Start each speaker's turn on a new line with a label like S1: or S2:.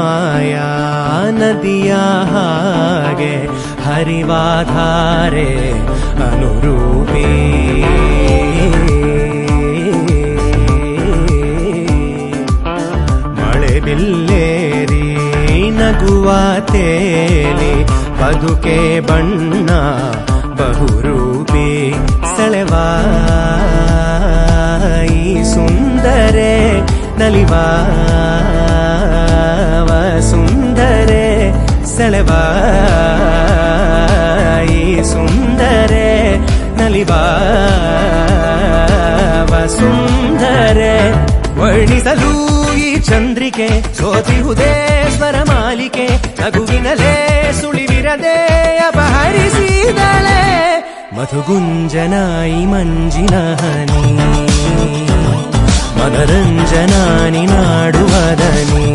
S1: ಮಾಯಾ ನದಿಯ ಹಾಗೆ ಹರಿವಾಧಾರೆ ಅನುರೂಪಿ ಮಳೆ ಬಿಲ್ಲೇರಿ ನಗುವ ತೇಲಿ ಬದುಕೆ ಬಣ್ಣ ಬಹುರೂಪಿ ಸೆಳೆವಾಯಿ ಸುಂದರೆ ನಲಿವಾವ ಸುಂದರೆ ಸೆಳೆವಾಯಿ ಸುಂದರೆ ನಲಿವಾವ ಸುಂದರೆ ವರ್ಣಿಸಲು ಈ ಚಂದ್ರಿಕೆ ಸೋತಿಹುದೇ ಸ್ವರ ಮಾಲಿಕೆ ನಗುವಿನಲೇ ಸುಳಿವಿರದೆ ಅಪಹರಿಸಿದಳೆ ಮಧುಗುಂಜನಾಯಿ ಮಂಜಿನ ಹನಿ ಮನರಂಜನಾನಿ ನಾಡುವದನಿ